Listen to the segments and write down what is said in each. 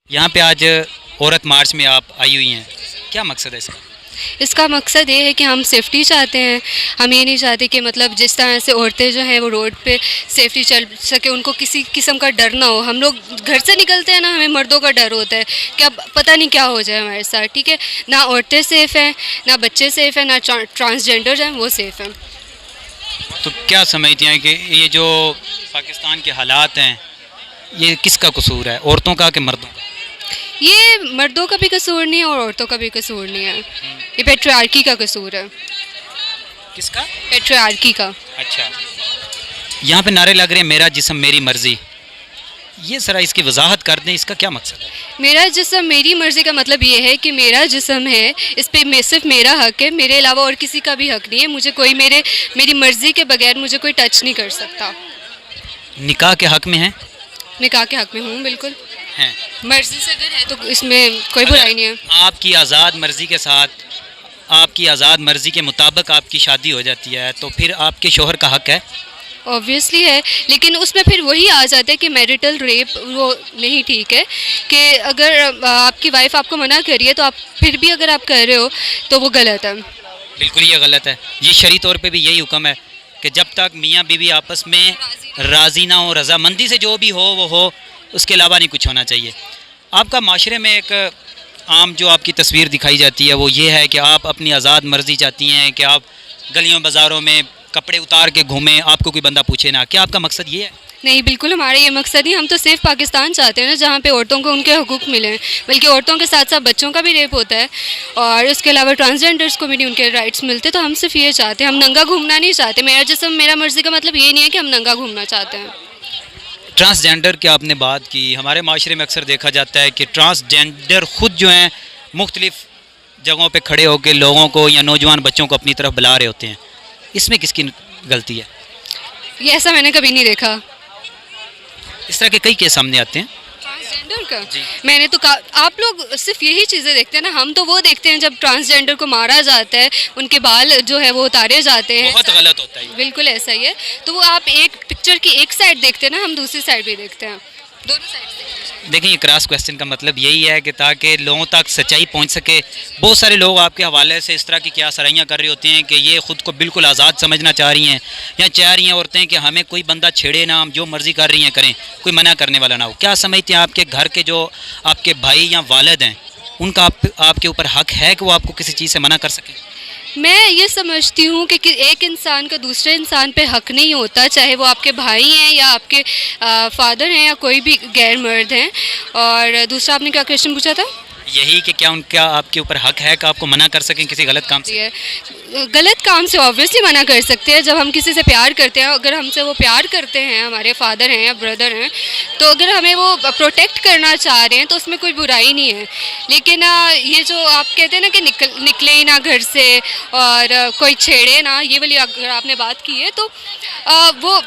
यहाँ पे आज औरत मार्च में आप आई हुई हैं, क्या मकसद है इसका? इसका मकसद ये है कि हम सेफ़्टी चाहते हैं। हम ये नहीं चाहते कि मतलब जिस तरह से औरतें जो हैं वो रोड पे सेफ़्टी चल सके, उनको किसी किस्म का डर ना हो। हम लोग घर से निकलते हैं ना, हमें मर्दों का डर होता है कि अब पता नहीं क्या हो जाए हमारे साथ, ठीक है। ना औरतें सेफ़ हैं, ना बच्चे सेफ़ हैं, ना ट्रांसजेंडर हैं वो सेफ़ हैं। तो क्या समझती हैं कि ये जो पाकिस्तान के हालात हैं, ये किसका कसूर है, औरतों का कि मर्दों का? ये मर्दों का भी कसूर नहीं है और औरतों का भी कसूर नहीं है, ये पेट्रियार्की का कसूर है। किसका? पेट्रियार्की का। अच्छा, यहाँ पे नारे लग रहे हैं मेरा जिस्म मेरी मर्ज़ी, ये ज़रा इसकी वजाहत कर दें, इसका क्या मकसद है? मेरा जिस्म मेरी मर्ज़ी का मतलब ये है कि मेरा जिस्म है, इस पे सिर्फ मेरा हक है, मेरे अलावा और किसी का भी हक नहीं है। मुझे कोई मेरी मर्ज़ी के बगैर मुझे कोई टच नहीं कर सकता। निकाह के हक में हैं? निकाह के हक में हूँ, बिल्कुल। हैं। मर्ज़ी से अगर है तो इसमें कोई बुराई नहीं है। आपकी आज़ाद मर्ज़ी के साथ, आपकी आज़ाद मर्ज़ी के मुताबिक आपकी शादी हो जाती है, तो फिर आपके शोहर का हक है? ऑब्वियसली है, लेकिन उसमें फिर वही आ जाता है कि मैरिटल रेप वो नहीं ठीक है। कि अगर आपकी वाइफ आपको मना कर रही है तो आप फिर भी अगर आप कर रहे हो तो वो गलत है। बिल्कुल ये गलत है। ये शरई तौर पे भी यही हुक्म है कि जब तक मियाँ बीवी आपस में राज़ी ना हो, रजामंदी से जो भी हो वो हो, उसके अलावा नहीं कुछ होना चाहिए। आपका माशरे में एक आम जो आपकी तस्वीर दिखाई जाती है वो ये है कि आप अपनी आज़ाद मर्ज़ी चाहती हैं कि आप गलियों बाज़ारों में कपड़े उतार के घूमें, आपको कोई बंदा पूछे ना। क्या आपका मकसद ये है? नहीं, बिल्कुल हमारा ये मकसद नहीं। हम तो सिर्फ पाकिस्तान चाहते हैं ना जहाँ पे औरतों को उनके हकूक़ मिलें, बल्कि औरतों के साथ साथ बच्चों का भी रेप होता है और उसके अलावा ट्रांसजेंडर्स को भी नहीं उनके राइट्स मिलते। तो हम सिर्फ ये चाहते हैं, हम नंगा घूमना नहीं चाहते। मेरा जिस्म मेरा मर्ज़ी का मतलब ये नहीं है कि हम नंगा घूमना चाहते हैं। ट्रांसजेंडर की आपने बात की, हमारे माशरे में अक्सर देखा जाता है कि ट्रांसजेंडर ख़ुद जो हैं मुख्तलिफ़ जगहों पे खड़े होकर लोगों को या नौजवान बच्चों को अपनी तरफ बुला रहे होते हैं, इसमें किसकी गलती है? ये ऐसा मैंने कभी नहीं देखा। इस तरह के कई केस सामने आते हैं। ट्रांसजेंडर का मैंने तो आप लोग सिर्फ यही चीज़ें देखते हैं ना, हम तो वो देखते हैं जब ट्रांसजेंडर को मारा जाता है, उनके बाल जो है वो उतारे जाते हैं। बहुत गलत होता है। बिल्कुल ऐसा ही है। तो वो आप एक पिक्चर की एक साइड देखते हैं ना, हम दूसरी साइड भी देखते हैं, दोनों साइड देखते हैं। देखिए ये क्रॉस क्वेश्चन का मतलब यही है कि ताकि लोगों तक सच्चाई पहुंच सके। बहुत सारे लोग आपके हवाले से इस तरह की क्या सराहियाँ कर रहे होते हैं कि ये ख़ुद को बिल्कुल आज़ाद समझना चाह रही हैं या चाह रही हैं औरतें कि हमें कोई बंदा छेड़े ना, हम जो मर्ज़ी कर रही हैं करें, कोई मना करने वाला ना हो। क्या समझते हैं आपके घर के जो आपके भाई या वालिद हैं, उनका आपके ऊपर हक है कि वो आपको किसी चीज़ से मना कर सकें? मैं ये समझती हूँ कि एक इंसान का दूसरे इंसान पे हक नहीं होता, चाहे वो आपके भाई हैं या आपके फादर हैं या कोई भी गैर मर्द हैं। और दूसरा आपने क्या क्वेश्चन पूछा था? यही कि क्या उनका आपके ऊपर हक है कि आपको मना कर सकें किसी गलत काम से? गलत काम से ऑब्वियसली मना कर सकते हैं। जब हम किसी से प्यार करते हैं, अगर हमसे वो प्यार करते हैं, हमारे फादर हैं या ब्रदर हैं, तो अगर हमें वो प्रोटेक्ट करना चाह रहे हैं तो उसमें कोई बुराई नहीं है। लेकिन ये जो आप कहते हैं ना कि निकले ही ना घर से और कोई छेड़े ना, ये वाली अगर आपने बात की है तो वो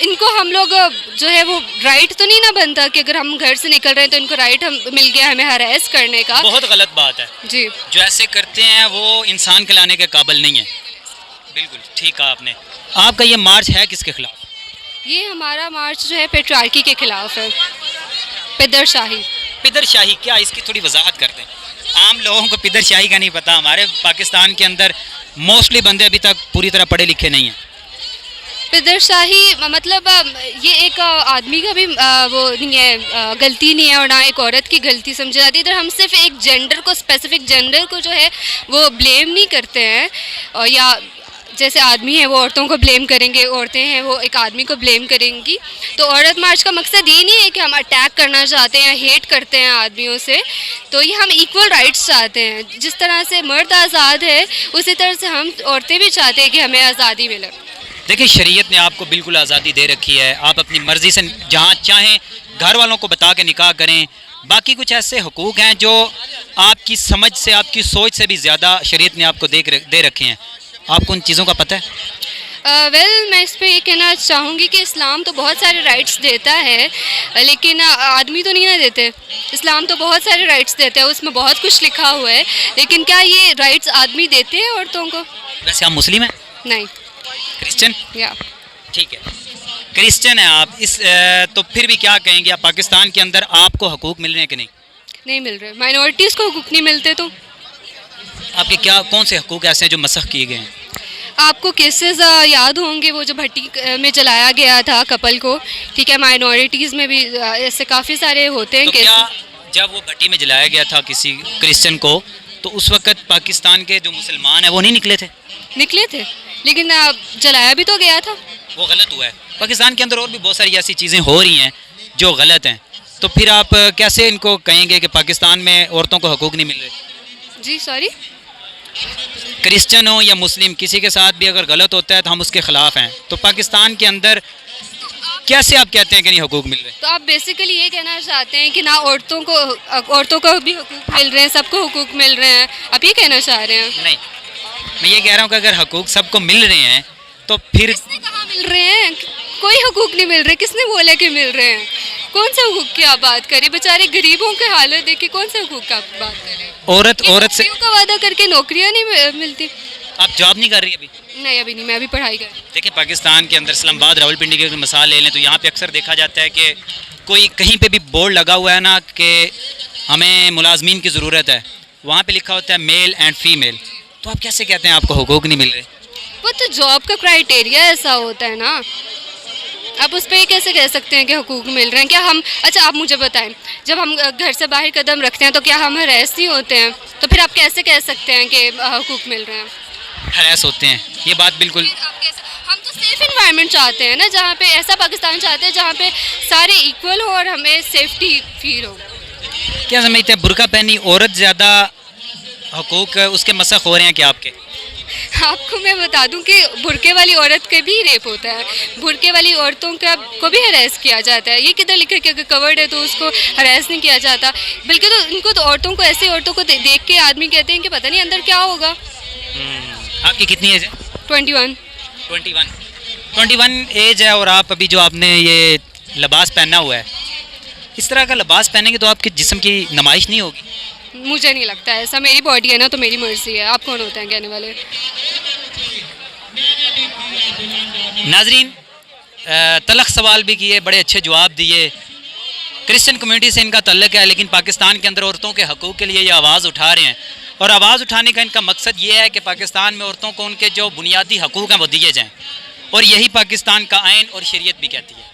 इनको हम लोग जो है वो राइट तो नहीं ना बनता कि अगर हम घर से निकल रहे हैं तो इनको राइट हम मिल गया हमें हरास करने का। बहुत गलत बात है जी, जो ऐसे करते हैं वो इंसान कहलाने के काबिल नहीं है। बिल्कुल ठीक कहा आपने। आपका ये मार्च है किसके खिलाफ? ये हमारा मार्च जो है पेट्रियार्की के खिलाफ है, पिदरशाही। पिदरशाही क्या, इसकी थोड़ी वजाहत कर दें। आम लोगों को पिदरशाही का नहीं पता। हमारे पाकिस्तान के अंदर मोस्टली बंदे अभी तक पूरी तरह पढ़े लिखे नहीं हैं। पिदरशाही मतलब ये एक आदमी का भी वो नहीं है, गलती नहीं है और ना एक औरत की गलती समझी जाती है। इधर हम सिर्फ एक जेंडर को, स्पेसिफिक जेंडर को जो है वो ब्लेम नहीं करते हैं। और या जैसे आदमी है वो औरतों को ब्लेम करेंगे, औरतें हैं वो एक आदमी को ब्लेम करेंगी। तो औरत मार्च का मकसद ये नहीं है कि हम अटैक करना चाहते हैं या हेट करते हैं आदमियों से। तो ये हम इक्वल राइट्स चाहते हैं। जिस तरह से मर्द आज़ाद है उसी तरह से हम औरतें भी चाहते हैं कि हमें आज़ादी मिले। देखिए शरीयत ने आपको बिल्कुल आज़ादी दे रखी है, आप अपनी मर्ज़ी से जहाँ चाहें घर वालों को बता के निकाह करें। बाकी कुछ ऐसे हुकूक हैं जो आपकी समझ से, आपकी सोच से भी ज़्यादा शरीयत ने आपको दे रखे हैं। आपको उन चीज़ों का पता है? मैं इस पर ये कहना चाहूँगी कि इस्लाम तो बहुत सारे राइट्स देता है, लेकिन आदमी तो नहीं ना देते। इस्लाम तो बहुत सारे राइट्स देता है, उसमें बहुत कुछ लिखा हुआ है, लेकिन क्या ये राइट्स आदमी देते हैं औरतों को? वैसे आप मुस्लिम हैं? नहीं। क्रिश्चियन? या ठीक है, क्रिश्चियन है आप। इस तो फिर भी क्या कहेंगे आप, पाकिस्तान के अंदर आपको हकूक़ मिल रहे हैं कि नहीं? नहीं मिल रहे, माइनॉरिटीज़ को हुकूक नहीं मिलते। तो आपके क्या कौन से हकूक़ ऐसे हैं जो मसख़ किए गए हैं? आपको केसेस याद होंगे वो जो भट्टी में जलाया गया था कपल को, ठीक है, माइनॉरिटीज़ में भी ऐसे काफ़ी सारे होते हैं तो केसेस। क्या जब वो भट्टी में जलाया गया था किसी क्रिश्चियन को, तो उस वक़्त पाकिस्तान के जो मुसलमान हैं वो नहीं निकले थे? निकले थे, लेकिन जलाया भी तो गया था। वो गलत हुआ है। पाकिस्तान के अंदर और भी बहुत सारी ऐसी चीज़ें हो रही हैं जो गलत हैं, तो फिर आप कैसे इनको कहेंगे कि पाकिस्तान में औरतों को हकूक़ नहीं मिल रहे? जी सॉरी, क्रिश्चियन हो या मुस्लिम, किसी के साथ भी अगर गलत होता है तो हम उसके ख़िलाफ़ हैं, तो पाकिस्तान के अंदर कैसे आप कहते हैं कि नहीं हकूक़ मिल रहे? तो आप बेसिकली ये कहना चाहते हैं कि ना औरतों को भी हकूक़ मिल रहे हैं, सबको हकूक़ मिल रहे हैं, आप ये कहना चाह रहे हैं? नहीं, मैं ये कह रहा हूँ कि अगर हकूक़ सबको मिल रहे हैं तो फिर किसने कहा मिल रहे हैं? कोई हकूक़ नहीं मिल रहे, किसने बोला कि मिल रहे हैं? कौन से हकूक़ की आप बात करें? बेचारे गरीबों की हालत देखिए, कौन से हकूक़ की आप बात करें? औरत से नौकरियों का वादा करके नौकरियां नहीं मिलती। आप जॉब नहीं कर रही अभी? नहीं अभी नहीं, मैं अभी पढ़ाई कर रही हूँ। देखिए पाकिस्तान के अंदर इस्लामाबाद, रावलपिंडी की अगर मिसाल ले लें तो यहाँ पे अक्सर देखा जाता है कि कोई कहीं पे भी बोर्ड लगा हुआ है ना कि हमें मुलाजमीन की ज़रूरत है, वहाँ पे लिखा होता है मेल एंड फीमेल, तो आप कैसे कहते हैं आपको हकूक़ नहीं मिल रहे? वो तो जॉब का क्राइटेरिया ऐसा होता है ना, आप उस पर ये कैसे कह सकते हैं कि हकूक़ मिल रहे हैं? क्या हम, अच्छा आप मुझे बताएं, जब हम घर से बाहर कदम रखते हैं तो क्या हम हरैस नहीं होते हैं? तो फिर आप कैसे कह सकते हैं कि हकूक़ मिल रहे हैं? हरास होते हैं, ये बात बिल्कुल। हम तो सेफ इन्वायरमेंट चाहते हैं ना, जहाँ पे ऐसा पाकिस्तान चाहते हैं जहाँ पे सारे इक्वल हो और हमें सेफ्टी फील हो। क्या समझते हैं बुर्का पहनी औरत ज़्यादा हकूक़ उसके मसख़ हो रहे हैं क्या आपके? आपको मैं बता दूं कि बुरके वाली औरत के भी रेप होता है, बुरके वाली औरतों का को भी हरास किया जाता है। ये किधर लिखा है कि अगर कवर्ड है तो उसको हरास नहीं किया जाता, बल्कि तो इनको तो औरतों को, ऐसी औरतों को देख के आदमी कहते हैं कि पता नहीं अंदर क्या होगा। आपकी कितनी एज है? 21। 21 एज है, और आप अभी जो आपने ये लिबास पहना हुआ है, इस तरह का लिबास पहनेंगे तो आपके जिस्म की नुमाइश नहीं होगी? मुझे नहीं लगता है ऐसा, मेरी बॉडी है ना तो मेरी मर्जी है, आप कौन होते हैं कहने वाले? नाजरीन, तलख सवाल भी किए, बड़े अच्छे जवाब दिए। क्रिश्चियन कम्युनिटी से इनका तल्लुक़ है, लेकिन पाकिस्तान के अंदर औरतों के हकूक़ के लिए ये आवाज़ उठा रहे हैं, और आवाज़ उठाने का इनका मकसद ये है कि पाकिस्तान में औरतों को उनके जो बुनियादी हकूक़ हैं वो दिए जाएँ, और यही पाकिस्तान का आइन और शरीयत भी कहती है।